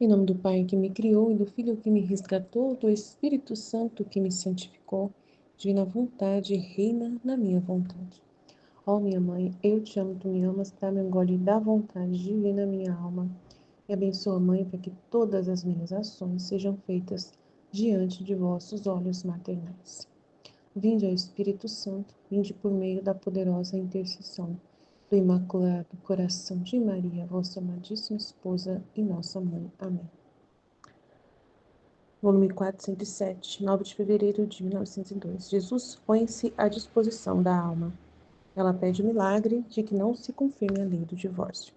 Em nome do Pai que me criou e do Filho que me resgatou, do Espírito Santo que me santificou, divina vontade, reina na minha vontade. Ó minha mãe, eu te amo, tu me amas, dá-me um gole da vontade divina minha alma. E abençoa, Mãe, para que todas as minhas ações sejam feitas diante de vossos olhos maternais. Vinde ao Espírito Santo, vinde por meio da poderosa intercessão do Imaculado Coração de Maria, vossa amadíssima esposa e nossa mãe. Amém. Volume 407, 9 de fevereiro de 1902. Jesus põe-se à disposição da alma. Ela pede o milagre de que não se confirme a lei do divórcio.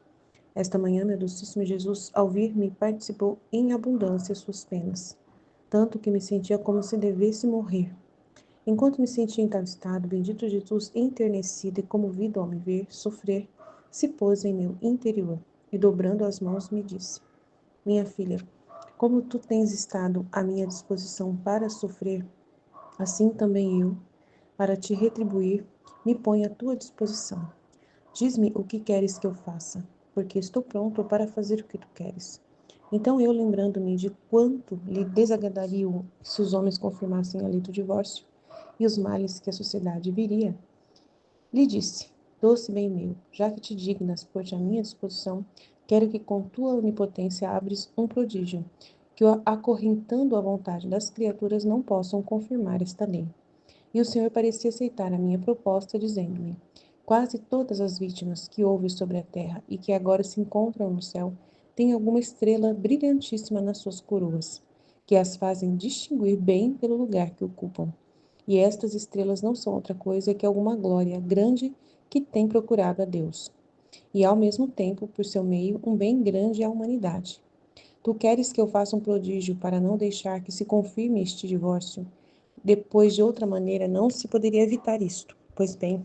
Esta manhã, meu docíssimo Jesus, ao vir-me, participou em abundância suas penas, tanto que me sentia como se devesse morrer. Enquanto me sentia em tal estado, bendito Jesus, enternecido e comovido ao me ver sofrer, se pôs em meu interior e, dobrando as mãos, me disse: Minha filha, como tu tens estado à minha disposição para sofrer, assim também eu, para te retribuir, me ponho à tua disposição. Diz-me o que queres que eu faça, porque estou pronto para fazer o que tu queres. Então eu, lembrando-me de quanto lhe desagradaria se os homens confirmassem a lei do divórcio e os males que a sociedade viria, lhe disse: Doce bem meu, já que te dignas pôr-te à minha disposição, quero que com tua onipotência abres um prodígio, que acorrentando a vontade das criaturas não possam confirmar esta lei. E o Senhor parecia aceitar a minha proposta, dizendo-me: Quase todas as vítimas que houve sobre a terra e que agora se encontram no céu têm alguma estrela brilhantíssima nas suas coroas, que as fazem distinguir bem pelo lugar que ocupam. E estas estrelas não são outra coisa que alguma glória grande que tem procurado a Deus. E ao mesmo tempo, por seu meio, um bem grande à humanidade. Tu queres que eu faça um prodígio para não deixar que se confirme este divórcio? Depois, de outra maneira, não se poderia evitar isto. Pois bem,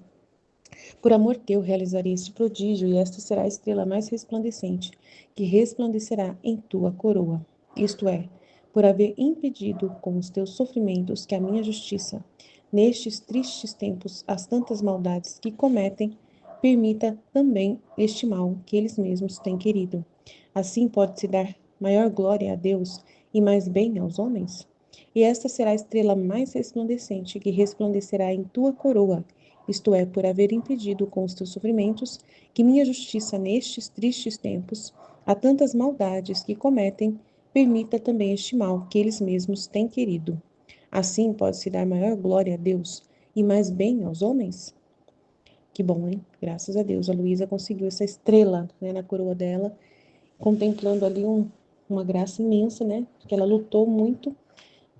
por amor teu realizarei este prodígio, e esta será a estrela mais resplandecente, que resplandecerá em tua coroa. Isto é, por haver impedido com os teus sofrimentos que a minha justiça, nestes tristes tempos, as tantas maldades que cometem, permita também este mal que eles mesmos têm querido. Assim pode-se dar maior glória a Deus e mais bem aos homens? E esta será a estrela mais resplandecente que resplandecerá em tua coroa, isto é, por haver impedido com os teus sofrimentos que minha justiça nestes tristes tempos, a tantas maldades que cometem, permita também este mal que eles mesmos têm querido. Assim pode-se dar maior glória a Deus e mais bem aos homens? Que bom, hein? Graças a Deus, a Luísa conseguiu essa estrela, né, na coroa dela, contemplando ali uma graça imensa, né? Que ela lutou muito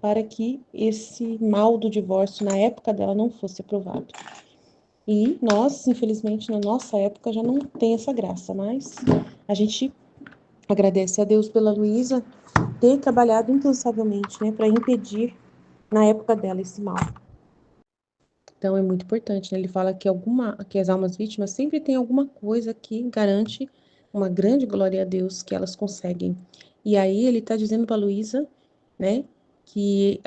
para que esse mal do divórcio na época dela não fosse aprovado. E nós, infelizmente, na nossa época já não tem essa graça, mas a gente agradece a Deus pela Luísa ter trabalhado incansavelmente, né, para impedir na época dela esse mal. Então é muito importante, né? Ele fala que as almas vítimas sempre têm alguma coisa que garante uma grande glória a Deus que elas conseguem. E aí ele está dizendo para Luísa, né, que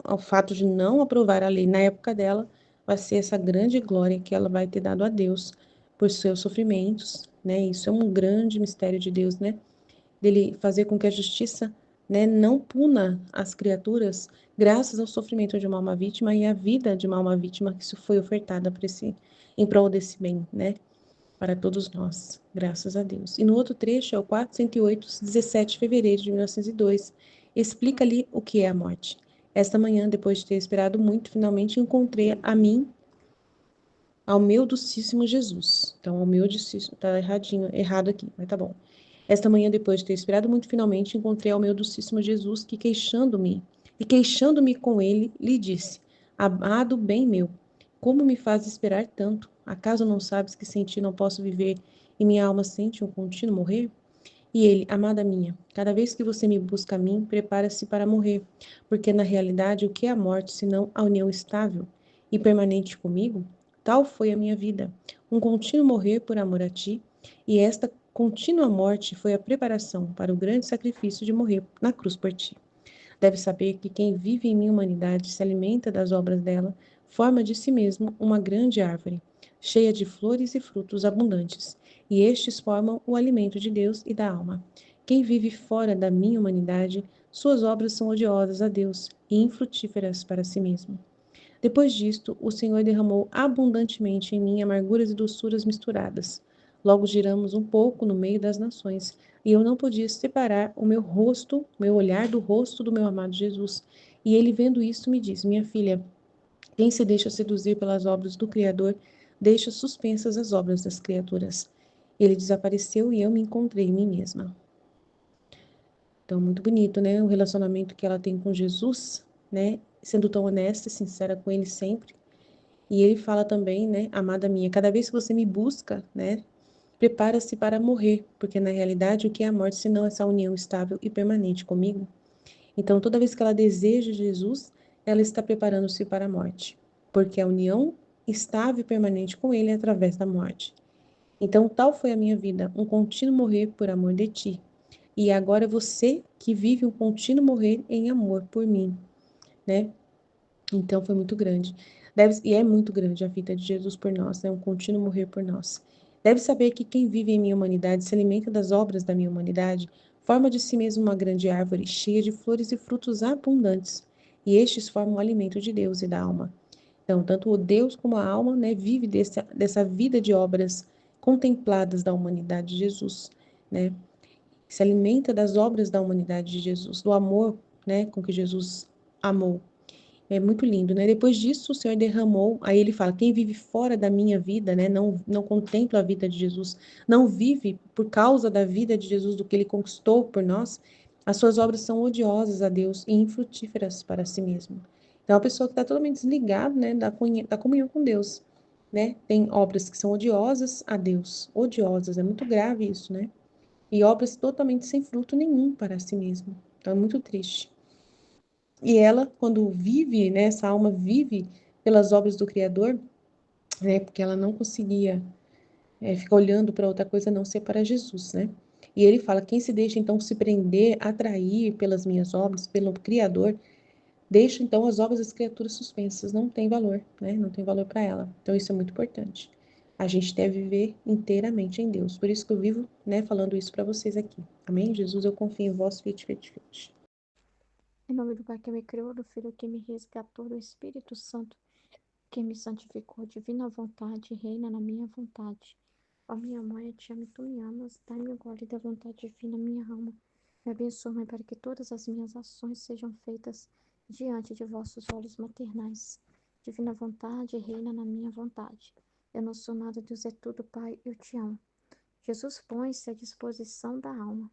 o fato de não aprovar a lei na época dela vai ser essa grande glória que ela vai ter dado a Deus por seus sofrimentos, né? Isso é um grande mistério de Deus, né? Dele fazer com que a justiça, né, não puna as criaturas graças ao sofrimento de uma alma vítima e à vida de uma alma vítima que isso foi ofertada para em prol desse bem, né, para todos nós, graças a Deus. E no outro trecho, é o 408, 17 de fevereiro de 1902, explica ali o que é a morte. Esta manhã, depois de ter esperado muito, finalmente encontrei a mim, ao meu docíssimo Jesus. Então, ao meu docíssimo, tá errado aqui, mas tá bom. Esta manhã, depois de ter esperado muito, finalmente encontrei ao meu docíssimo Jesus, que queixando-me com ele, lhe disse: Amado bem meu, como me faz esperar tanto? Acaso não sabes que sem ti não posso viver e minha alma sente um contínuo morrer? E ele: Amada minha, cada vez que você me busca a mim, prepara-se para morrer, porque na realidade o que é a morte senão a união estável e permanente comigo? Tal foi a minha vida, um contínuo morrer por amor a ti, e esta contínua morte foi a preparação para o grande sacrifício de morrer na cruz por ti. Deve saber que quem vive em minha humanidade se alimenta das obras dela, forma de si mesmo uma grande árvore, cheia de flores e frutos abundantes, e estes formam o alimento de Deus e da alma. quem vive fora da minha humanidade, suas obras são odiosas a Deus e infrutíferas para si mesmo. Depois disto, o Senhor derramou abundantemente em mim amarguras e doçuras misturadas. Logo giramos um pouco no meio das nações, e eu não podia separar o meu rosto, meu olhar do rosto do meu amado Jesus. E ele, vendo isso, me disse: Minha filha, quem se deixa seduzir pelas obras do Criador, deixa suspensas as obras das criaturas. Ele desapareceu e eu me encontrei em mim mesma. Então, muito bonito, né? O relacionamento que ela tem com Jesus, né? Sendo tão honesta e sincera com ele sempre. E ele fala também, né? Amada minha, cada vez que você me busca, né? Prepara-se para morrer, porque na realidade o que é a morte senão essa união estável e permanente comigo? Então, toda vez que ela deseja Jesus, ela está preparando-se para a morte, porque a união estável e permanente com ele é através da morte. Então, tal foi a minha vida, um contínuo morrer por amor de ti. E agora é você que vive um contínuo morrer em amor por mim, né? Então foi muito grande. E é muito grande a vida de Jesus por nós, é um contínuo morrer por nós. Deve saber que quem vive em minha humanidade se alimenta das obras da minha humanidade, forma de si mesmo uma grande árvore cheia de flores e frutos abundantes. E estes formam o alimento de Deus e da alma. Então, tanto o Deus como a alma, né, vive dessa vida de obras contempladas da humanidade de Jesus, né? Se alimenta das obras da humanidade de Jesus, do amor, né, com que Jesus amou. É muito lindo, né? Depois disso, o Senhor derramou, aí ele fala, quem vive fora da minha vida, né, não contempla a vida de Jesus, não vive por causa da vida de Jesus, do que ele conquistou por nós, as suas obras são odiosas a Deus e infrutíferas para si mesmo. Então, é uma pessoa que está totalmente desligada, né, da comunhão com Deus, né? Tem obras que são odiosas a Deus, odiosas, é muito grave isso, né? E obras totalmente sem fruto nenhum para si mesmo. Então, é muito triste. E ela, quando vive, né, essa alma vive pelas obras do Criador, né, porque ela não conseguia ficar olhando para outra coisa a não ser para Jesus, né? E ele fala: quem se deixa então se prender, atrair pelas minhas obras, pelo Criador, deixa então as obras das criaturas suspensas, não tem valor, né? Não tem valor para ela. Então isso é muito importante. A gente deve viver inteiramente em Deus. Por isso que eu vivo, né, falando isso para vocês aqui. Amém? Jesus, eu confio em vós, fit, fit, fit. Em nome do Pai que me criou, do Filho que me resgatou, do Espírito Santo que me santificou, divina vontade, reina na minha vontade. Ó minha mãe, eu te amo e tu me amas, dai-me o gole da vontade divina, minha alma. Me abençoa, Mãe, para que todas as minhas ações sejam feitas diante de vossos olhos maternais. Divina vontade, reina na minha vontade. Eu não sou nada, Deus é tudo, Pai, eu te amo. Jesus põe-se à disposição da alma.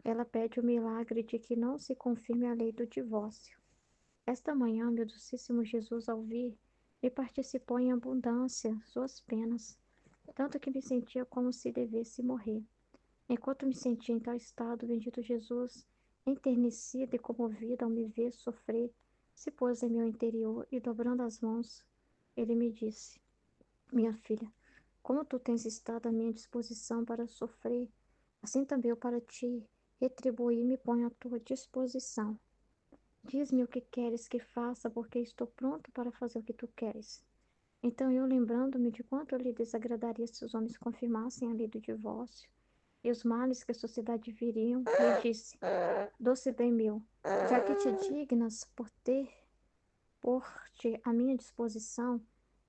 Ela pede o milagre de que não se confirme a lei do divórcio. Esta manhã, meu docíssimo Jesus, ao vir, me participou em abundância suas penas, tanto que me sentia como se devesse morrer. Enquanto me sentia em tal estado, bendito Jesus, enternecido e comovido ao me ver sofrer, se pôs em meu interior e, dobrando as mãos, ele me disse: Minha filha, como tu tens estado à minha disposição para sofrer, assim também eu para ti retribuir me ponho à tua disposição. Diz-me o que queres que faça, porque estou pronto para fazer o que tu queres. Então eu, lembrando-me de quanto lhe desagradaria se os homens confirmassem a lei do divórcio e os males que a sociedade viriam, lhe disse: Doce bem meu, já que te dignas por-te à minha disposição,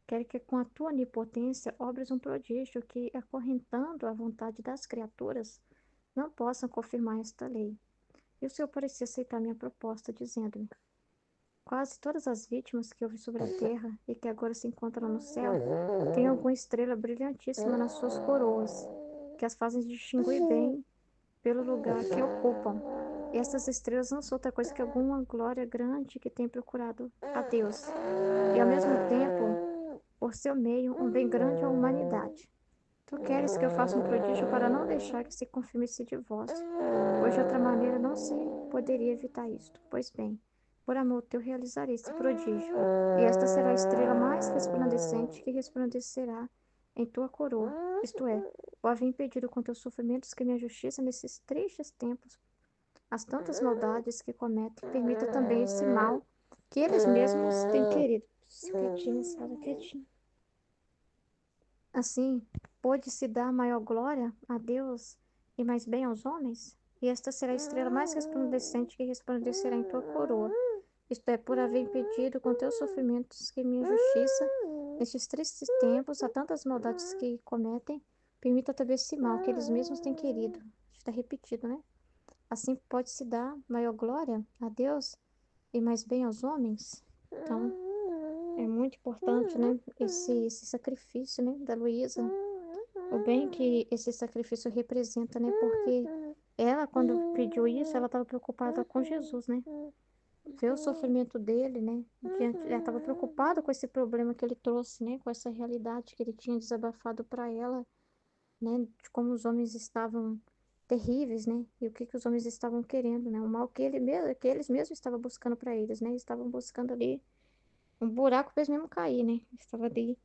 quero que com a tua onipotência obres um prodígio que, acorrentando a vontade das criaturas, não possam confirmar esta lei. E o Senhor parecia aceitar minha proposta, dizendo-me: Quase todas as vítimas que houve sobre a terra e que agora se encontram no céu têm alguma estrela brilhantíssima nas suas coroas, que as fazem distinguir bem pelo lugar que ocupam. E essas estrelas não são outra coisa que alguma glória grande que tem procurado a Deus, e ao mesmo tempo, por seu meio, um bem grande à humanidade. Tu queres que eu faça um prodígio para não deixar que se confirme esse divórcio, pois de outra maneira não se poderia evitar isto. Pois bem, por amor teu realizarei esse prodígio, e esta será a estrela mais resplandecente que resplandecerá em tua coroa, isto é, o haver impedido com teus sofrimentos que minha justiça nesses tristes tempos, as tantas maldades que cometem, permita também esse mal que eles mesmos têm querido. Quietinha, Sara, quietinha. Assim, pôde-se dar maior glória a Deus e mais bem aos homens? e esta será a estrela mais resplandecente que resplandecerá em tua coroa. Isto é, por haver impedido com teus sofrimentos que minha justiça, nestes tristes tempos, há tantas maldades que cometem, permita talvez esse mal que eles mesmos têm querido. Está repetido, né? Assim pode-se dar maior glória a Deus e mais bem aos homens. Então, é muito importante, né? Esse sacrifício, né? Da Luísa. O bem que esse sacrifício representa, né? Porque ela, quando pediu isso, ela estava preocupada com Jesus, né? Ver o sofrimento dele, né? Ela estava preocupada com esse problema que ele trouxe, né? Com essa realidade que ele tinha desabafado para ela, né? De como os homens estavam terríveis, né? E o que que os homens estavam querendo, né? O mal que que eles mesmos estavam buscando para eles, né? Estavam buscando ali um buraco para eles mesmo cair, né? Estava ali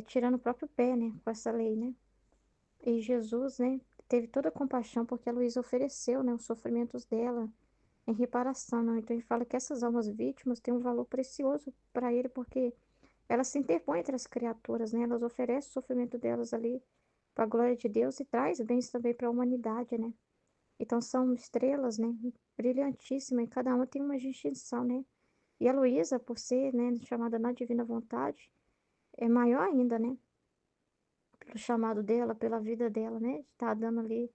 tirando o próprio pé, né? Com essa lei, né? E Jesus, né? Teve toda a compaixão porque a Luísa ofereceu, né? Os sofrimentos dela em reparação, não? Então ele fala que essas almas vítimas têm um valor precioso para ele porque elas se interpõem entre as criaturas, né? Elas oferecem o sofrimento delas ali para a glória de Deus e traz bens também para a humanidade, né? Então são estrelas, né? Brilhantíssimas e cada uma tem uma distinção, né? E a Luísa, por ser, né, chamada na divina vontade, é maior ainda, né? Pelo chamado dela, pela vida dela, né? Está dando ali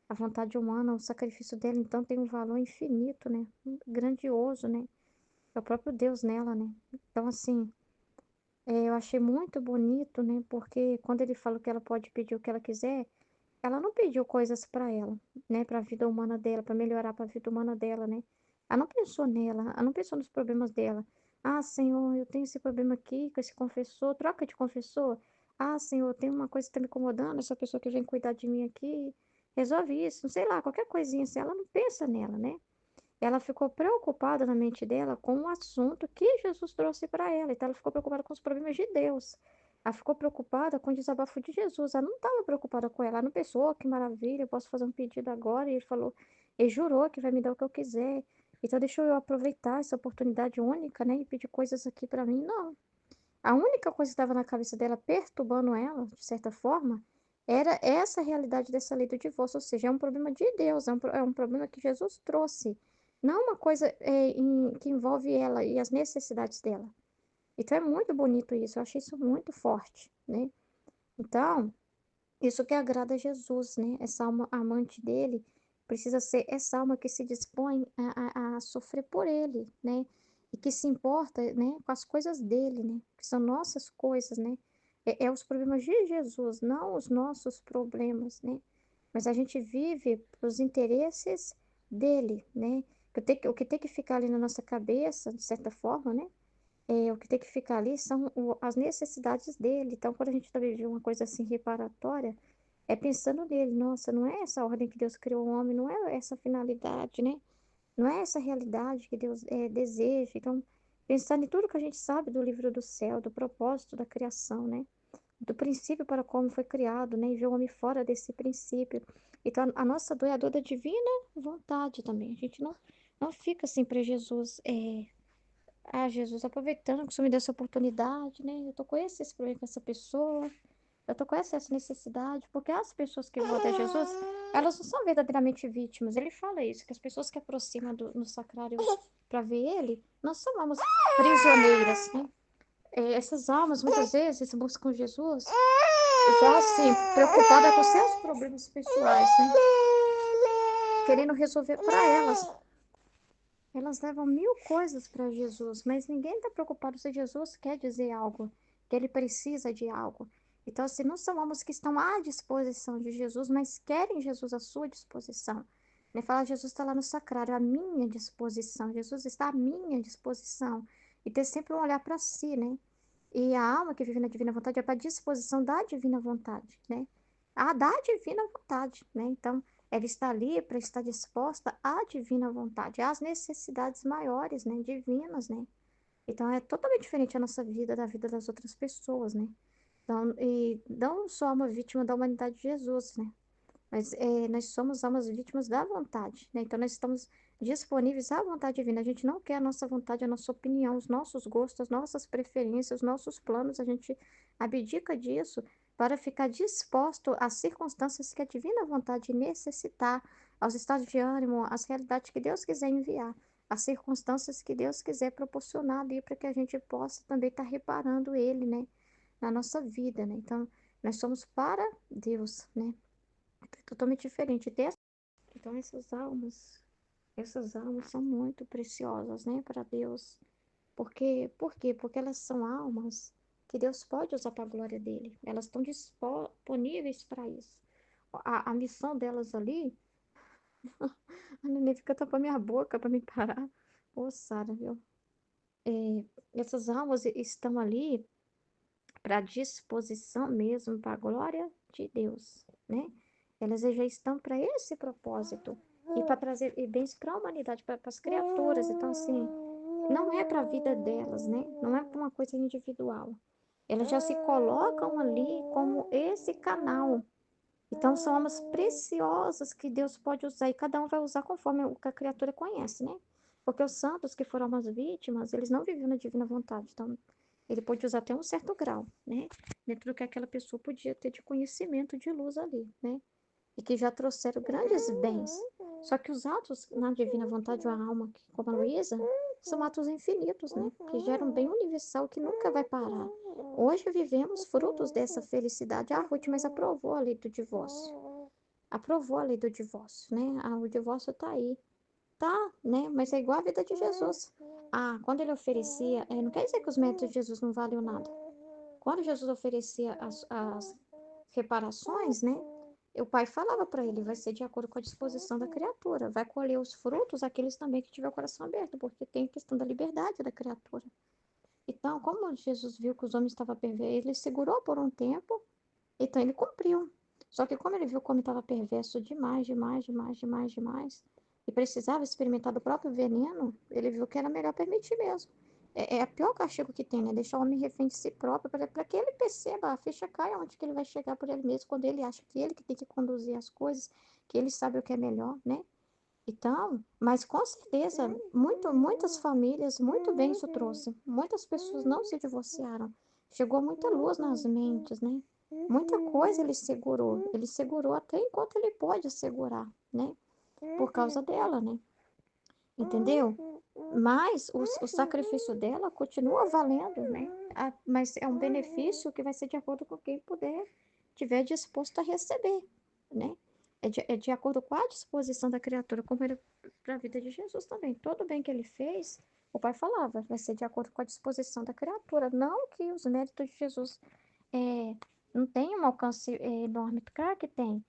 a vontade humana, o sacrifício dela, então tem um valor infinito, né? Grandioso, né? É o próprio Deus nela, né? Então, assim, eu achei muito bonito, né? Porque quando ele fala que ela pode pedir o que ela quiser, ela não pediu coisas para ela, né? Para a vida humana dela, para melhorar para a vida humana dela, né? Ela não pensou nela, ela não pensou nos problemas dela. Ah, Senhor, eu tenho esse problema aqui com esse confessor, troca de confessor. Ah, Senhor, tem uma coisa que está me incomodando, essa pessoa que vem cuidar de mim aqui, resolve isso, sei lá, qualquer coisinha assim, ela não pensa nela, né? Ela ficou preocupada na mente dela com o assunto que Jesus trouxe para ela. Então, ela ficou preocupada com os problemas de Deus. Ela ficou preocupada com o desabafo de Jesus. Ela não estava preocupada com ela. Ela não pensou, "Oh, que maravilha, eu posso fazer um pedido agora." E ele falou, ele jurou que vai me dar o que eu quiser. Então, deixa eu aproveitar essa oportunidade única, né? E pedir coisas aqui para mim. Não. A única coisa que estava na cabeça dela, perturbando ela, de certa forma, era essa realidade dessa lei do divórcio. Ou seja, é um problema de Deus, é um problema que Jesus trouxe. Não uma coisa que envolve ela e as necessidades dela. Então, é muito bonito isso. Eu achei isso muito forte, né? Então, isso que agrada a Jesus, né? Essa alma amante dele precisa ser essa alma que se dispõe a sofrer por ele, né? E que se importa, né, com as coisas dele, né? Que são nossas coisas, né? É os problemas de Jesus, não os nossos problemas, né? Mas a gente vive os interesses dele, né? O que tem que ficar ali na nossa cabeça, de certa forma, né? O que tem que ficar ali são as necessidades dele. Então, quando a gente está vivendo uma coisa assim reparatória, é pensando nele. Nossa, não é essa ordem que Deus criou o homem, não é essa finalidade, né? Não é essa realidade que Deus deseja. Então, pensando em tudo que a gente sabe do livro do céu, do propósito da criação, né? Do princípio para como foi criado, né? E ver o homem fora desse princípio. Então, a nossa dor é a dor da divina vontade também. A gente não fica assim para Jesus. Jesus, aproveitando que o Senhor me deu essa oportunidade, né? Eu tô com esse problema com essa pessoa. Eu tô com essa necessidade, porque as pessoas que vão até Jesus, elas não são verdadeiramente vítimas. Ele fala isso, que as pessoas que aproximam no sacrário para ver ele, não são almas prisioneiras, né? Essas almas, muitas vezes, buscam Jesus já assim, preocupada com seus problemas pessoais, né? Querendo resolver para elas. Elas levam mil coisas para Jesus, mas ninguém está preocupado se Jesus quer dizer algo, que ele precisa de algo. Então, assim, não são almas que estão à disposição de Jesus, mas querem Jesus à sua disposição. Ele fala, Jesus está lá no sacrário, à minha disposição. Jesus está à minha disposição. E ter sempre um olhar para si, né? E a alma que vive na divina vontade é para a disposição da divina vontade, né? A da divina vontade, né? Então, ela está ali para estar disposta à divina vontade, às necessidades maiores, né? Divinas, né? Então, é totalmente diferente a nossa vida da vida das outras pessoas, né? Então, e não só uma vítima da humanidade de Jesus, né? Mas nós somos almas vítimas da vontade, né? Então, nós estamos disponíveis à vontade divina. A gente não quer a nossa vontade, a nossa opinião, os nossos gostos, as nossas preferências, os nossos planos. A gente abdica disso para ficar disposto às circunstâncias que a divina vontade necessitar aos estados de ânimo, às realidades que Deus quiser enviar, às circunstâncias que Deus quiser proporcionar ali para que a gente possa também estar reparando Ele, né, na nossa vida, né? Então, nós somos para Deus, né? É totalmente diferente dessa. Então, essas almas são muito preciosas, né, para Deus. Por quê? Porque elas são almas que Deus pode usar para a glória dele. Elas estão disponíveis para isso. A missão delas ali, a neném fica tampando minha boca para me parar. Ô, Sara, viu? É, essas almas estão ali para disposição mesmo, para a glória de Deus, né? Elas já estão para esse propósito e para trazer bens para a humanidade, para as criaturas. Então, assim, não é para a vida delas, né? Não é para uma coisa individual. Elas já se colocam ali como esse canal. Então, são almas preciosas que Deus pode usar e cada um vai usar conforme o que a criatura conhece, né? Porque os santos que foram almas vítimas, eles não viviam na divina vontade. Então, ele pode usar até um certo grau, né? Dentro do que aquela pessoa podia ter de conhecimento de luz ali, né? E que já trouxeram grandes bens. Só que os atos na divina vontade de uma alma, como a Luísa, são atos infinitos, né? Que geram um bem universal que nunca vai parar. Hoje vivemos frutos dessa felicidade. A Ruth, mas aprovou a lei do divórcio. Aprovou a lei do divórcio, né? O divórcio tá aí. Tá, né? Mas é igual a vida de Jesus. Ah, quando ele oferecia, não quer dizer que os méritos de Jesus não valiam nada. Quando Jesus oferecia as reparações, né? O pai falava para ele, vai ser de acordo com a disposição da criatura, vai colher os frutos aqueles também que tiver o coração aberto, porque tem a questão da liberdade da criatura. Então, como Jesus viu que os homens estavam perversos, ele segurou por um tempo, então ele cumpriu. Só que como ele viu como estava perverso demais, demais, demais, demais, demais, e precisava experimentar do próprio veneno, ele viu que era melhor permitir mesmo. É o pior castigo que tem, né? Deixar o homem refém de si próprio, para que ele perceba, a ficha cai onde que ele vai chegar por ele mesmo, quando ele acha que ele que tem que conduzir as coisas, que ele sabe o que é melhor, né? Então, mas com certeza, muitas famílias, muito bem isso trouxe. Muitas pessoas não se divorciaram. Chegou muita luz nas mentes, né? Muita coisa ele segurou. Ele segurou até enquanto ele pode segurar, né? Por causa dela, né? Entendeu? Mas o sacrifício dela continua valendo, né? Mas é um benefício que vai ser de acordo com quem puder, tiver disposto a receber, né? É de acordo com a disposição da criatura, como era para a vida de Jesus também. Todo bem que ele fez, o pai falava, vai ser de acordo com a disposição da criatura. Não que os méritos de Jesus é, não tenham um alcance enorme. Claro que tem.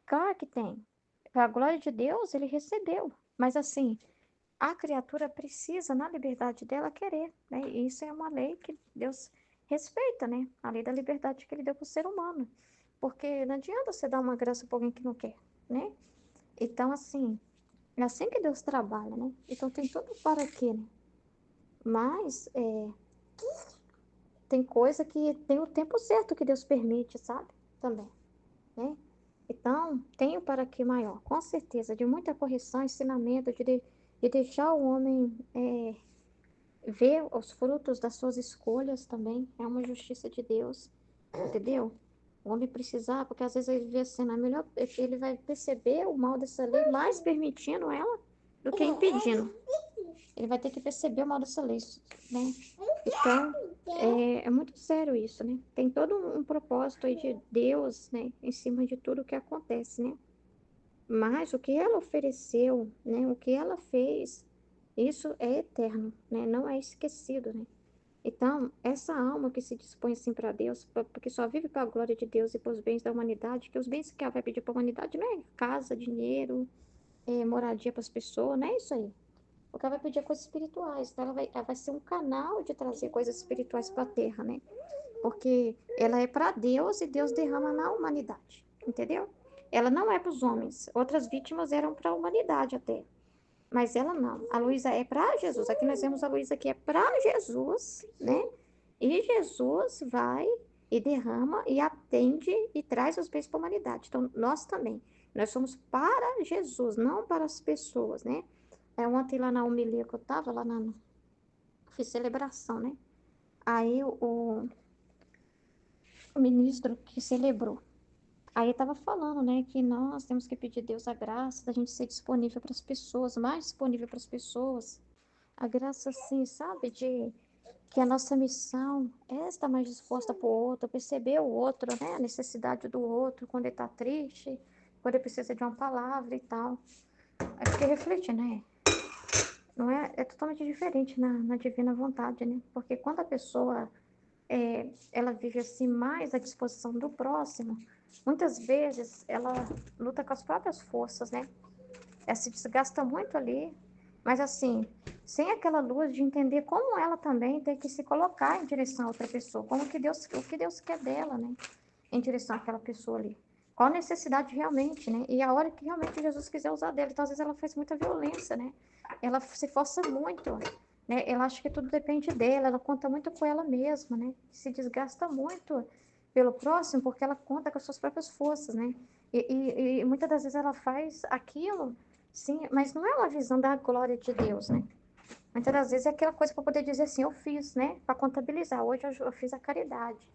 Claro que tem. Para a glória de Deus, ele recebeu. Mas assim, a criatura precisa, na liberdade dela, querer, né? E isso é uma lei que Deus respeita, né? A lei da liberdade que ele deu para o ser humano. Porque não adianta você dar uma graça para alguém que não quer, né? Então, assim, é assim que Deus trabalha, né? Então tem tudo para quê, né? Mas tem coisa que tem o tempo certo que Deus permite, sabe? Também, né? Então, tem o para quê maior, com certeza, de muita correção, ensinamento, de deixar o homem ver os frutos das suas escolhas também, é uma justiça de Deus, entendeu? O homem precisar, porque às vezes ele vê assim, é melhor, ele vai perceber o mal dessa lei mais permitindo ela do que impedindo. Ele vai ter que perceber o mal dessa lei, né? Então, é muito sério isso, né? Tem todo um propósito aí de Deus, né? Em cima de tudo o que acontece, né? Mas o que ela ofereceu, né? O que ela fez, isso é eterno, né? Não é esquecido, né? Então, essa alma que se dispõe assim para Deus, porque só vive para a glória de Deus e para os bens da humanidade, que os bens que ela vai pedir para a humanidade não é casa, dinheiro, moradia para as pessoas, não é isso aí. Porque ela vai pedir coisas espirituais, então ela vai ser um canal de trazer coisas espirituais para a terra, né? Porque ela é para Deus e Deus derrama na humanidade, entendeu? Ela não é para os homens. Outras vítimas eram para a humanidade até. Mas ela não. A Luísa é para Jesus. Aqui nós vemos a Luísa que é para Jesus, né? E Jesus vai e derrama e atende e traz os bens para a humanidade. Então, nós também. Nós somos para Jesus, não para as pessoas, né? Ontem lá na homilia que eu estava, fiz celebração, né? Aí o ministro que celebrou. Aí estava falando, né, que nós temos que pedir a Deus a graça da gente ser disponível para as pessoas, mais disponível para as pessoas. A graça, assim, sabe, de que a nossa missão é estar mais disposta para o outro, perceber o outro, né, a necessidade do outro, quando ele está triste, quando ele precisa de uma palavra e tal. É porque refletir, né? Não é, é totalmente diferente na divina vontade, né? Porque quando a pessoa ela vive assim mais à disposição do próximo, muitas vezes ela luta com as próprias forças, né? Ela se desgasta muito ali, mas assim, sem aquela luz de entender como ela também tem que se colocar em direção a outra pessoa, como que Deus, o que Deus quer dela, né? Em direção àquela pessoa ali. Qual a necessidade realmente, né? E a hora que realmente Jesus quiser usar dela. Então, às vezes, ela faz muita violência, né? Ela se força muito, né? Ela acha que tudo depende dela, ela conta muito com ela mesma, né? Se desgasta muito pelo próximo porque ela conta com as suas próprias forças, né? E muitas das vezes ela faz aquilo, sim, mas não é uma visão da glória de Deus, né? Muitas das vezes é aquela coisa para poder dizer assim, eu fiz, né? Para contabilizar. Hoje eu fiz a caridade,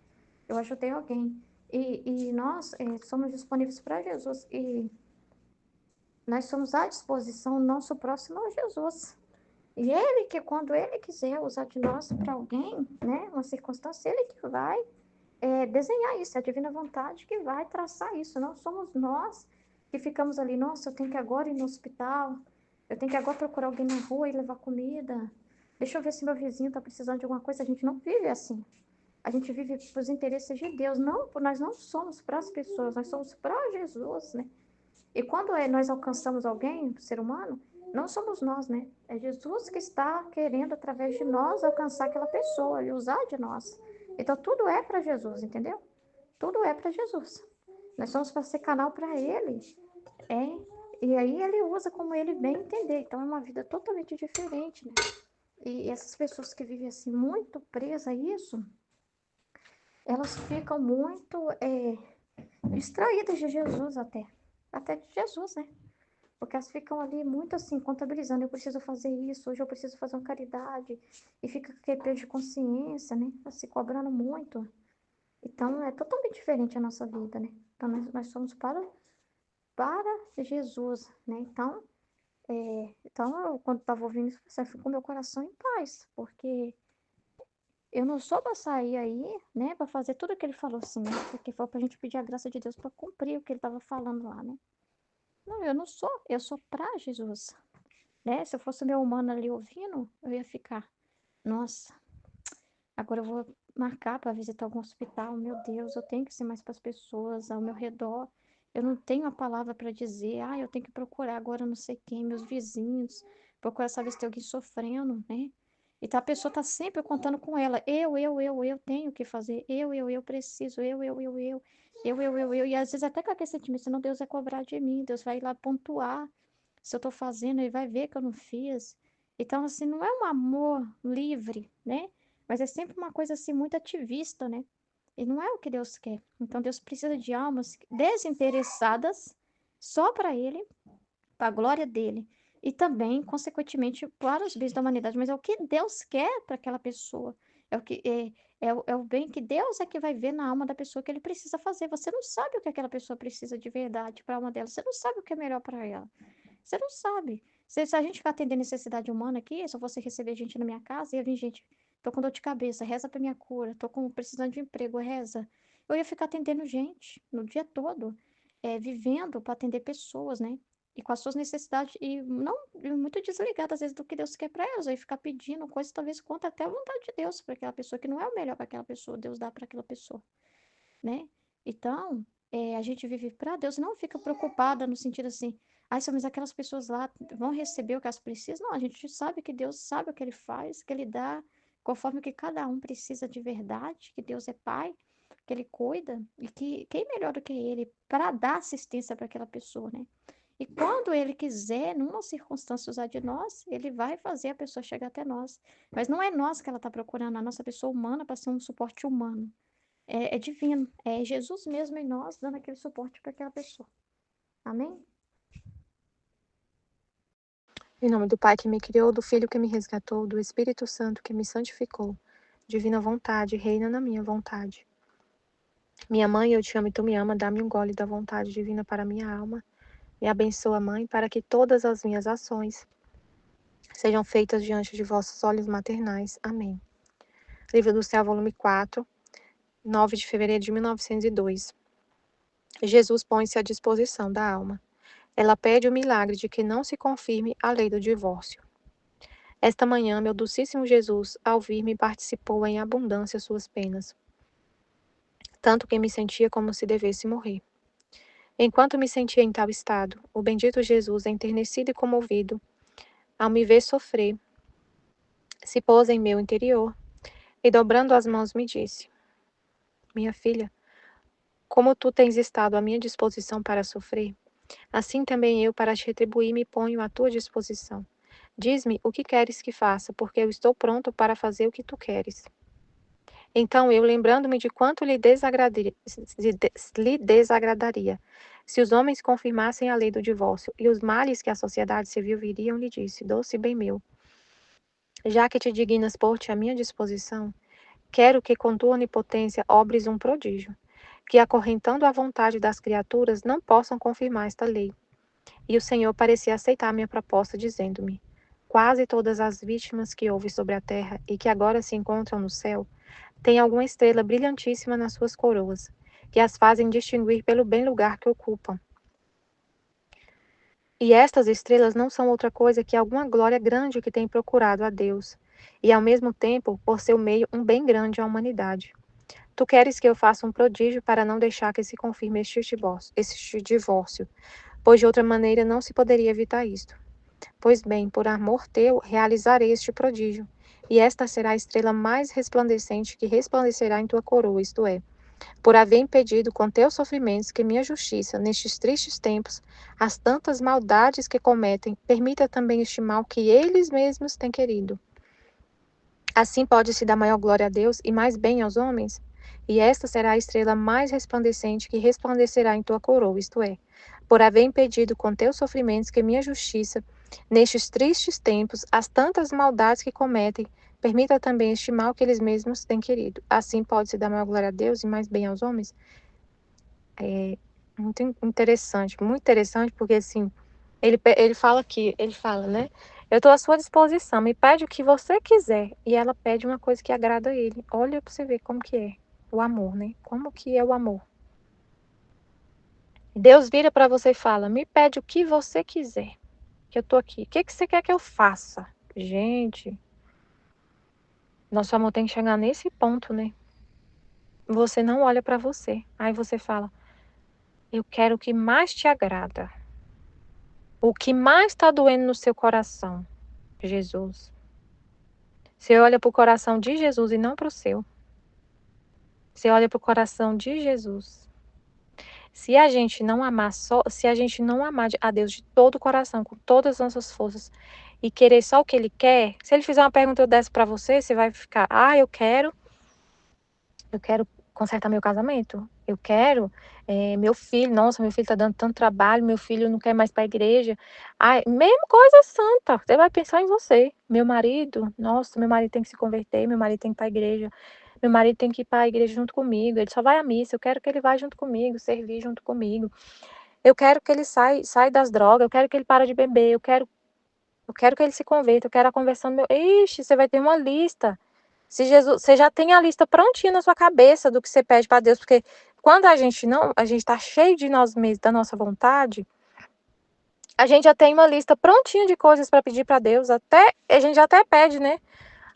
eu ajudei alguém. E nós somos disponíveis para Jesus. E nós somos à disposição, nosso próximo é Jesus. E ele que, quando ele quiser usar de nós para alguém, né, uma circunstância, ele que vai desenhar isso, é a divina vontade que vai traçar isso. Não somos nós que ficamos ali, nossa, eu tenho que agora ir no hospital, eu tenho que agora procurar alguém na rua e levar comida. Deixa eu ver se meu vizinho está precisando de alguma coisa. A gente não vive assim. A gente vive para os interesses de Deus. Não, nós não somos para as pessoas, nós somos para Jesus, né? E quando nós alcançamos alguém, ser humano, não somos nós, né? É Jesus que está querendo, através de nós, alcançar aquela pessoa e usar de nós. Então, tudo é para Jesus, entendeu? Tudo é para Jesus. Nós somos para ser canal para Ele. É. E aí Ele usa como Ele bem entender. Então, é uma vida totalmente diferente, né? E essas pessoas que vivem assim, muito presas a isso, elas ficam muito distraídas de Jesus até de Jesus, né? Porque elas ficam ali muito assim, contabilizando, eu preciso fazer isso, hoje eu preciso fazer uma caridade, e fica com aquele peso de consciência, né? Tá se cobrando muito. Então, é totalmente diferente a nossa vida, né? Então, nós somos para Jesus, né? Então eu, quando estava ouvindo isso, eu fico com meu coração em paz, porque eu não sou para sair aí, né, para fazer tudo o que ele falou assim, né? Porque foi para a gente pedir a graça de Deus para cumprir o que ele estava falando lá, né? Não, eu não sou, eu sou para Jesus, né? Se eu fosse meu humano ali ouvindo, eu ia ficar, nossa, agora eu vou marcar para visitar algum hospital, meu Deus, eu tenho que ser mais para as pessoas ao meu redor. Eu não tenho a palavra para dizer, eu tenho que procurar agora não sei quem, meus vizinhos, procurar saber se tem alguém sofrendo, né? Então a pessoa está sempre contando com ela. Eu tenho que fazer. Eu preciso. Eu. E às vezes até com aquele sentimento, senão Deus vai cobrar de mim. Deus vai ir lá pontuar se eu estou fazendo, ele vai ver que eu não fiz. Então, assim, não é um amor livre, né? Mas é sempre uma coisa assim muito ativista, né? E não é o que Deus quer. Então Deus precisa de almas desinteressadas só para Ele, para a glória dele. E também, consequentemente, para os bens da humanidade. Mas é o que Deus quer para aquela pessoa. É o que é o bem que Deus é que vai ver na alma da pessoa que ele precisa fazer. Você não sabe o que aquela pessoa precisa de verdade para a alma dela. Você não sabe o que é melhor para ela. Você não sabe. Se a gente ficar atendendo necessidade humana aqui, se eu fosse receber gente na minha casa, e eu vim, gente, tô com dor de cabeça, reza pra minha cura, precisando de emprego, reza. Eu ia ficar atendendo gente no dia todo, vivendo para atender pessoas, né? E com as suas necessidades, e não e muito desligada, às vezes, do que Deus quer para elas. Eu ia ficar pedindo coisas, talvez, contra até a vontade de Deus para aquela pessoa, que não é o melhor para aquela pessoa, Deus dá para aquela pessoa, né? Então, a gente vive para Deus, não fica preocupada no sentido assim, só mas aquelas pessoas lá vão receber o que elas precisam. Não, a gente sabe que Deus sabe o que Ele faz, que Ele dá conforme o que cada um precisa de verdade, que Deus é Pai, que Ele cuida, e que quem melhor do que Ele para dar assistência para aquela pessoa, né? E quando Ele quiser, numa circunstância, usar de nós, Ele vai fazer a pessoa chegar até nós. Mas não é nós que ela está procurando, a nossa pessoa humana, para ser um suporte humano. É divino. É Jesus mesmo em nós dando aquele suporte para aquela pessoa. Amém? Em nome do Pai que me criou, do Filho que me resgatou, do Espírito Santo que me santificou. Divina vontade, reina na minha vontade. Minha mãe, eu te amo e tu me ama, dá-me um gole da vontade divina para minha alma. Me abençoa, Mãe, para que todas as minhas ações sejam feitas diante de vossos olhos maternais. Amém. Livro do Céu, volume 4, 9 de fevereiro de 1902. Jesus põe-se à disposição da alma. Ela pede o milagre de que não se confirme a lei do divórcio. Esta manhã, meu docíssimo Jesus, ao vir-me, participou em abundância suas penas, tanto que me sentia como se devesse morrer. Enquanto me sentia em tal estado, o bendito Jesus, enternecido e comovido, ao me ver sofrer, se pôs em meu interior e, dobrando as mãos, me disse: Minha filha, como tu tens estado à minha disposição para sofrer, assim também eu, para te retribuir, me ponho à tua disposição. Diz-me o que queres que faça, porque eu estou pronto para fazer o que tu queres. Então eu, lembrando-me de quanto lhe desagradaria se os homens confirmassem a lei do divórcio e os males que a sociedade civil viriam, lhe disse: Doce bem meu, já que te dignas pôr-te à minha disposição, quero que com tua onipotência obres um prodígio, que acorrentando a vontade das criaturas não possam confirmar esta lei. E o Senhor parecia aceitar minha proposta, dizendo-me: Quase todas as vítimas que houve sobre a terra e que agora se encontram no céu têm alguma estrela brilhantíssima nas suas coroas, que as fazem distinguir pelo bem lugar que ocupam. E estas estrelas não são outra coisa que alguma glória grande que tem procurado a Deus, e ao mesmo tempo, por seu meio, um bem grande à humanidade. Tu queres que eu faça um prodígio para não deixar que se confirme este divórcio, pois de outra maneira não se poderia evitar isto. Pois bem, por amor teu, realizarei este prodígio, e esta será a estrela mais resplandecente que resplandecerá em tua coroa, isto é, por haver impedido com teus sofrimentos que minha justiça, nestes tristes tempos, as tantas maldades que cometem, permita também este mal que eles mesmos têm querido. Assim pode-se dar maior glória a Deus e mais bem aos homens? E esta será a estrela mais resplandecente que resplandecerá em tua coroa, isto é, por haver impedido com teus sofrimentos que minha justiça, nestes tristes tempos, as tantas maldades que cometem, permita também este mal que eles mesmos têm querido. Assim pode-se dar maior glória a Deus e mais bem aos homens? É muito interessante, porque assim, ele fala aqui, ele fala, né? Eu estou à sua disposição, me pede o que você quiser. E ela pede uma coisa que agrada a ele. Olha para você ver como que é o amor, né? Como que é o amor. Deus vira para você e fala, me pede o que você quiser, que eu tô aqui. O que você quer que eu faça? Gente, nosso amor tem que chegar nesse ponto, né? Você não olha para você. Aí você fala, eu quero o que mais te agrada. O que mais está doendo no seu coração? Jesus. Você olha para o coração de Jesus e não para o seu. Você olha para o coração de Jesus. Se a gente não amar se a gente não amar a Deus de todo o coração, com todas as nossas forças, e querer só o que Ele quer, se Ele fizer uma pergunta dessa para você, você vai ficar, eu quero consertar meu casamento, eu quero meu filho, nossa, meu filho está dando tanto trabalho, meu filho não quer mais para a igreja. Ai, mesmo coisa santa, você vai pensar em você. Meu marido, nossa, meu marido tem que se converter, meu marido tem que ir para a igreja, meu marido tem que ir para a igreja junto comigo, ele só vai à missa, eu quero que ele vá junto comigo, servir junto comigo. Eu quero que ele saia das drogas, eu quero que ele pare de beber, eu quero que ele se converta, eu quero a conversão do meu. Ixi, você vai ter uma lista. Se Jesus, você já tem a lista prontinha na sua cabeça do que você pede para Deus, porque quando a gente está cheio de nós mesmos, da nossa vontade, a gente já tem uma lista prontinha de coisas para pedir para Deus, a gente até pede, né?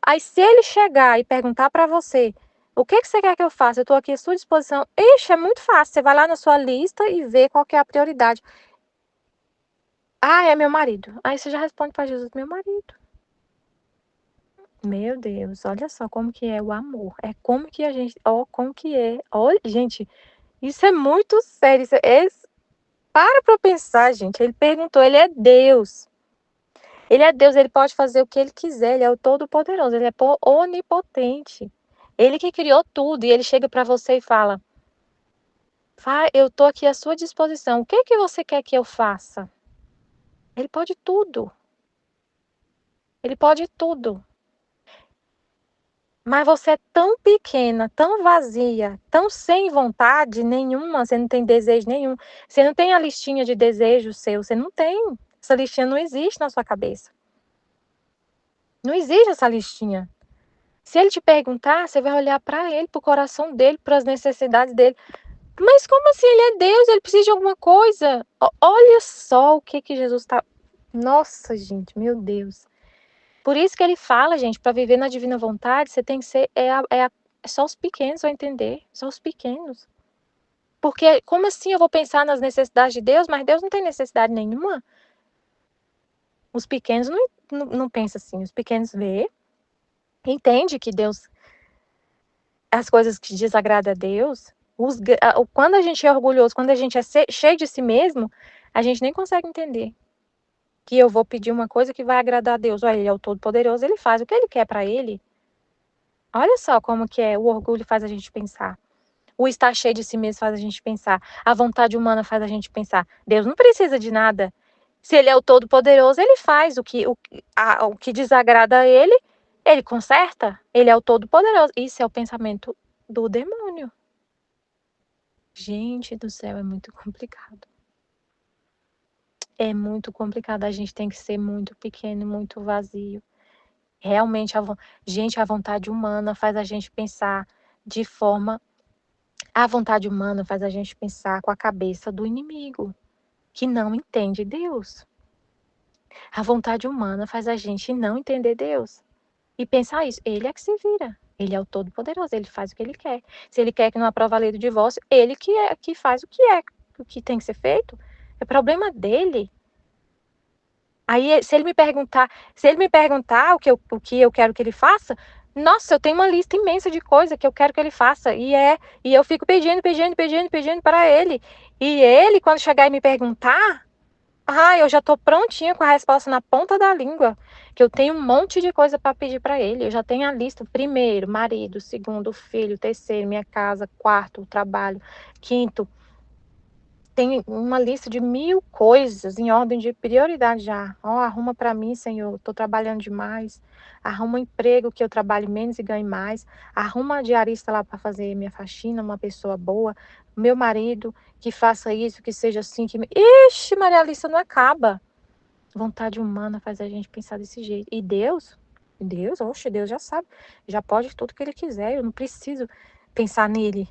Aí se ele chegar e perguntar para você, o que você quer que eu faça? Eu estou aqui à sua disposição. Ixi, é muito fácil. Você vai lá na sua lista e vê qual que é a prioridade. Ah, é meu marido. Aí você já responde para Jesus, meu marido. Meu Deus, olha só como que é o amor. É como que a gente, como que é. Olha, gente, isso é muito sério. Para pensar, gente. Ele perguntou, ele é Deus. Ele é Deus, ele pode fazer o que ele quiser, ele é o Todo-Poderoso, ele é onipotente. Ele que criou tudo e ele chega para você e fala: eu tô aqui à sua disposição. O que que você quer que eu faça? Ele pode tudo. Ele pode tudo. Mas você é tão pequena, tão vazia, tão sem vontade nenhuma, você não tem desejo nenhum. Você não tem a listinha de desejos seu, você não tem. Essa listinha não existe na sua cabeça. Não existe essa listinha. Se ele te perguntar, você vai olhar para ele, para o coração dele, para as necessidades dele. Mas como assim? Ele é Deus, ele precisa de alguma coisa. Olha só o que Jesus está... Nossa, gente, meu Deus. Por isso que ele fala, gente, para viver na divina vontade, você tem que ser... É só os pequenos vão entender. Só os pequenos. Porque como assim eu vou pensar nas necessidades de Deus, mas Deus não tem necessidade nenhuma? Os pequenos não pensam assim. Os pequenos vê, entende que Deus... As coisas que desagradam a Deus... Quando a gente é orgulhoso, quando a gente é cheio de si mesmo, a gente nem consegue entender que eu vou pedir uma coisa que vai agradar a Deus. Olha, ele é o Todo-Poderoso, ele faz o que ele quer para ele. Olha só como que é, o orgulho faz a gente pensar. O estar cheio de si mesmo faz a gente pensar. A vontade humana faz a gente pensar. Deus não precisa de nada. Se ele é o Todo-Poderoso, ele faz o que desagrada a ele, ele conserta. Ele é o Todo-Poderoso. Isso é o pensamento do demônio. Gente do céu, é muito complicado. É muito complicado. A gente tem que ser muito pequeno, muito vazio. Realmente, a vontade humana faz a gente pensar de forma... A vontade humana faz a gente pensar com a cabeça do inimigo, que não entende Deus. A vontade humana faz a gente não entender Deus. E pensar isso, ele é que se vira. Ele é o Todo-Poderoso, ele faz o que ele quer. Se ele quer que não aprove a lei do divórcio, ele que faz o que tem que ser feito. É problema dele. Aí, se ele me perguntar o que eu quero que ele faça, nossa, eu tenho uma lista imensa de coisas que eu quero que ele faça. E eu fico pedindo para ele. E ele, quando chegar e me perguntar, eu já tô prontinha com a resposta na ponta da língua, que eu tenho um monte de coisa para pedir para ele. Eu já tenho a lista: primeiro, marido; segundo, filho; terceiro, minha casa; quarto, trabalho; quinto, tem uma lista de 1000 coisas em ordem de prioridade já. Arruma para mim, Senhor, estou trabalhando demais. Arruma um emprego que eu trabalhe menos e ganhe mais. Arruma uma diarista lá para fazer minha faxina, uma pessoa boa. Meu marido, que faça isso, que seja assim. Ixi, Maria, a lista não acaba. Vontade humana faz a gente pensar desse jeito. E Deus, Deus já sabe. Já pode tudo que ele quiser. Eu não preciso pensar nele.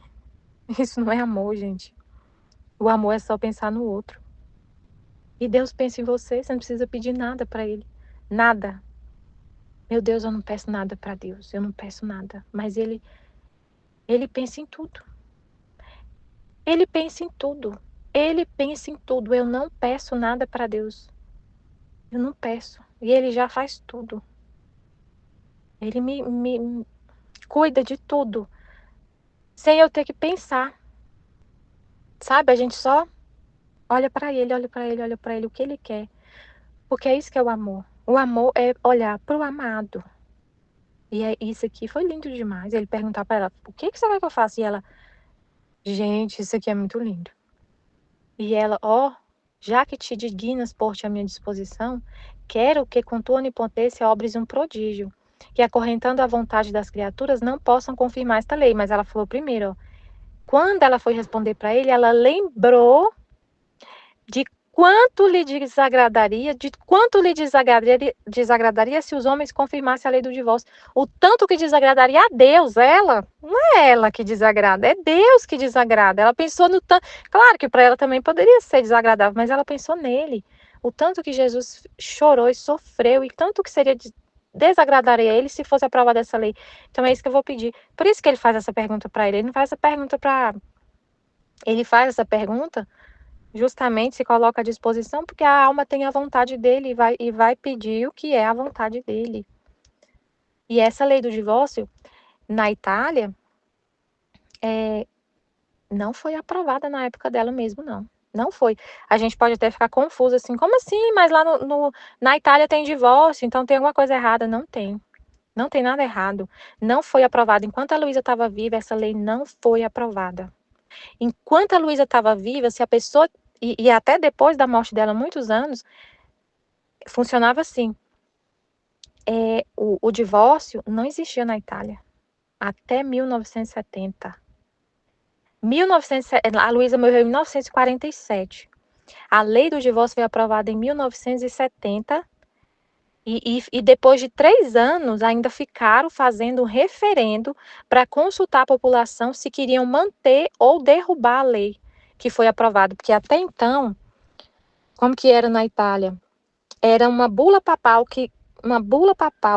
Isso não é amor, gente. O amor é só pensar no outro. E Deus pensa em você, você não precisa pedir nada para ele. Nada. Meu Deus, eu não peço nada para Deus. Eu não peço nada. Mas ele pensa em tudo. Ele pensa em tudo. Ele pensa em tudo. Eu não peço nada para Deus. Eu não peço. E ele já faz tudo. Ele me cuida de tudo. Sem eu ter que pensar. Sabe? A gente só olha para ele, o que ele quer. Porque é isso que é o amor. O amor é olhar para o amado. E isso aqui foi lindo demais. Ele perguntar para ela: o que você quer que eu faça? E ela: gente, isso aqui é muito lindo. E ela: já que te dignas pôr-te à minha disposição, quero que com tua onipotência obres um prodígio, que acorrentando a vontade das criaturas não possam confirmar esta lei. Mas ela falou primeiro, quando ela foi responder para ele, ela lembrou de quanto lhe desagradaria se os homens confirmassem a lei do divórcio. O tanto que desagradaria a Deus, ela. Não é ela que desagrada, é Deus que desagrada. Ela pensou no tanto. Claro que para ela também poderia ser desagradável, mas ela pensou nele. O tanto que Jesus chorou e sofreu, e tanto que seria desagradaria a ele se fosse aprovada essa lei. Então é isso que eu vou pedir. Por isso que ele faz essa pergunta para ele. Ele não faz essa pergunta para... Ele faz essa pergunta, justamente se coloca à disposição, porque a alma tem a vontade dele e vai pedir o que é a vontade dele. E essa lei do divórcio, na Itália, não foi aprovada na época dela mesmo, não. Não foi. A gente pode até ficar confuso assim, como assim? Mas lá na Itália tem divórcio, então tem alguma coisa errada. Não tem. Não tem nada errado. Não foi aprovada. Enquanto a Luísa estava viva, essa lei não foi aprovada. Enquanto a Luísa estava viva, se a pessoa... E até depois da morte dela, muitos anos, funcionava assim. O divórcio não existia na Itália. até 1970. A Luísa morreu em 1947. A lei do divórcio foi aprovada em 1970 e depois de 3 anos ainda ficaram fazendo um referendo para consultar a população se queriam manter ou derrubar a lei que foi aprovada. Porque até então, como que era na Itália? Era uma bula papal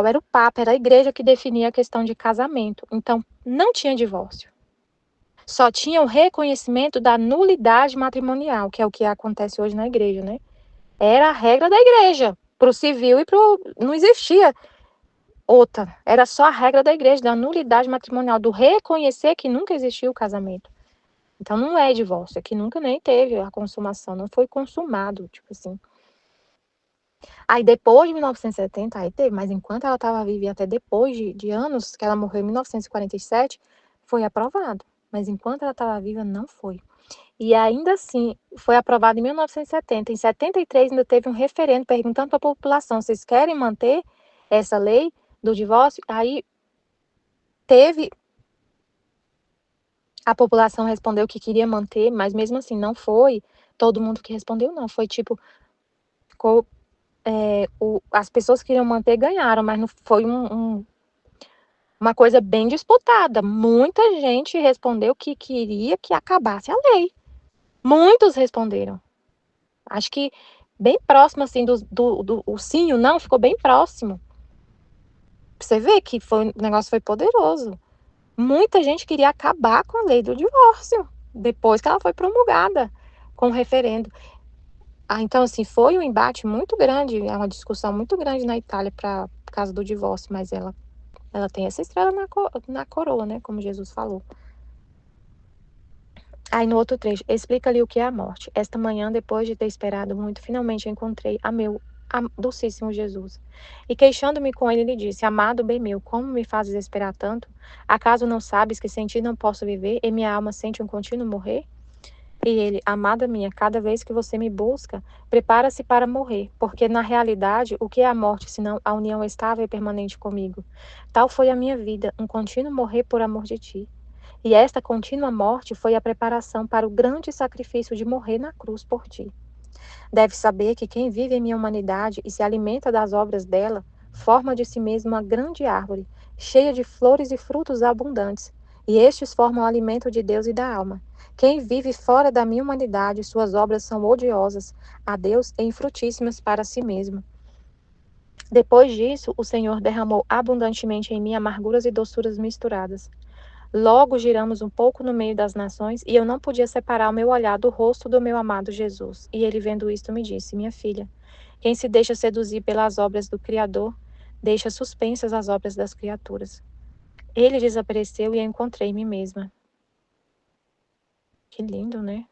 era o Papa, era a igreja que definia a questão de casamento. Então, não tinha divórcio. Só tinha o reconhecimento da nulidade matrimonial, que é o que acontece hoje na igreja, né? Era a regra da igreja, para o civil e não existia outra. Era só a regra da igreja, da nulidade matrimonial, do reconhecer que nunca existiu o casamento. Então não é divórcio, é que nunca nem teve a consumação, não foi consumado, tipo assim. Aí depois de 1970, aí teve, mas enquanto ela estava viva e até depois de anos, que ela morreu em 1947, foi aprovado. Mas enquanto ela estava viva, não foi. E ainda assim, foi aprovado em 1970. Em 73 ainda teve um referendo perguntando para a população, vocês querem manter essa lei do divórcio? Aí teve, a população respondeu que queria manter, mas mesmo assim não foi todo mundo que respondeu não. Foi tipo, ficou, as pessoas que queriam manter ganharam, mas não foi uma coisa bem disputada. Muita gente respondeu que queria que acabasse a lei. Muitos responderam. Acho que bem próximo, assim, o sim e o não ficou bem próximo. Você vê que o negócio foi poderoso. Muita gente queria acabar com a lei do divórcio, depois que ela foi promulgada com o referendo. Então, assim, foi um embate muito grande, é uma discussão muito grande na Itália por causa do divórcio, mas ela tem essa estrela na coroa, né, como Jesus falou. Aí no outro trecho, explica-lhe o que é a morte. Esta manhã, depois de ter esperado muito, finalmente encontrei a meu docíssimo Jesus. E queixando-me com ele, lhe disse, amado bem meu, como me fazes esperar tanto? Acaso não sabes que sem ti não posso viver e minha alma sente um contínuo morrer? E ele, amada minha, cada vez que você me busca, prepara-se para morrer, porque na realidade, o que é a morte senão a união estável e permanente comigo? Tal foi a minha vida, um contínuo morrer por amor de ti. E esta contínua morte foi a preparação para o grande sacrifício de morrer na cruz por ti. Deve saber que quem vive em minha humanidade e se alimenta das obras dela, forma de si mesmo uma grande árvore, cheia de flores e frutos abundantes, e estes formam o alimento de Deus e da alma. Quem vive fora da minha humanidade, suas obras são odiosas a Deus e infrutíssimas para si mesmo. Depois disso, o Senhor derramou abundantemente em mim amarguras e doçuras misturadas. Logo giramos um pouco no meio das nações, e eu não podia separar o meu olhar do rosto do meu amado Jesus. E ele, vendo isto, me disse, minha filha, quem se deixa seduzir pelas obras do Criador, deixa suspensas as obras das criaturas. Ele desapareceu e eu encontrei em mim mesma. Que lindo, né?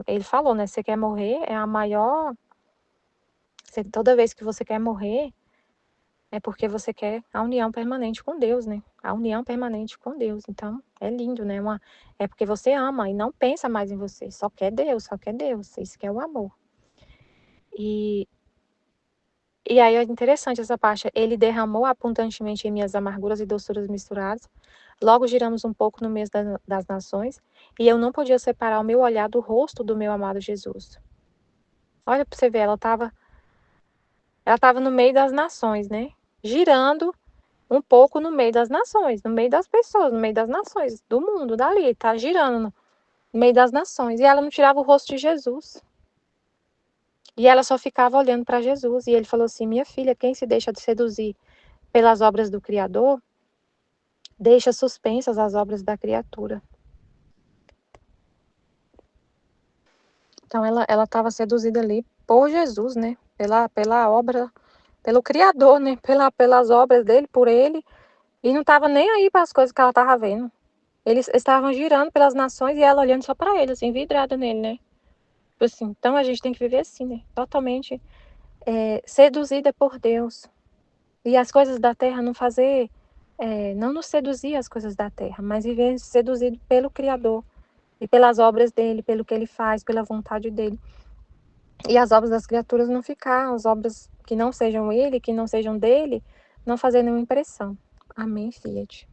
Ele falou, né? Você quer morrer? É a maior... Toda vez que você quer morrer, é porque você quer a união permanente com Deus, né? A união permanente com Deus. Então, é lindo, né? É porque você ama e não pensa mais em você. Só quer Deus, só quer Deus. Isso que é o amor. E aí é interessante essa parte. Ele derramou abundantemente em minhas amarguras e doçuras misturadas. Logo giramos um pouco no meio das nações. E eu não podia separar o meu olhar do rosto do meu amado Jesus. Olha para você ver, ela estava no meio das nações, né? Girando um pouco no meio das nações, no meio das pessoas, no meio das nações, do mundo, dali, tá girando no meio das nações. E ela não tirava o rosto de Jesus. E ela só ficava olhando para Jesus. E ele falou assim, minha filha, quem se deixa de seduzir pelas obras do Criador, deixa suspensas as obras da criatura. Então ela estava seduzida ali por Jesus, né? Pela obra, pelo Criador, né? Pelas obras dele, por ele. E não estava nem aí para as coisas que ela estava vendo. Eles estavam girando pelas nações e ela olhando só para ele, assim, vidrada nele, né? Assim, então a gente tem que viver assim, né? Totalmente seduzida por Deus. E as coisas da terra não fazer, não nos seduzir as coisas da terra, mas viver seduzido pelo Criador e pelas obras dele, pelo que ele faz, pela vontade dele. E as obras das criaturas não ficar, as obras que não sejam ele, que não sejam dele, não fazer nenhuma impressão. Amém, Fiat.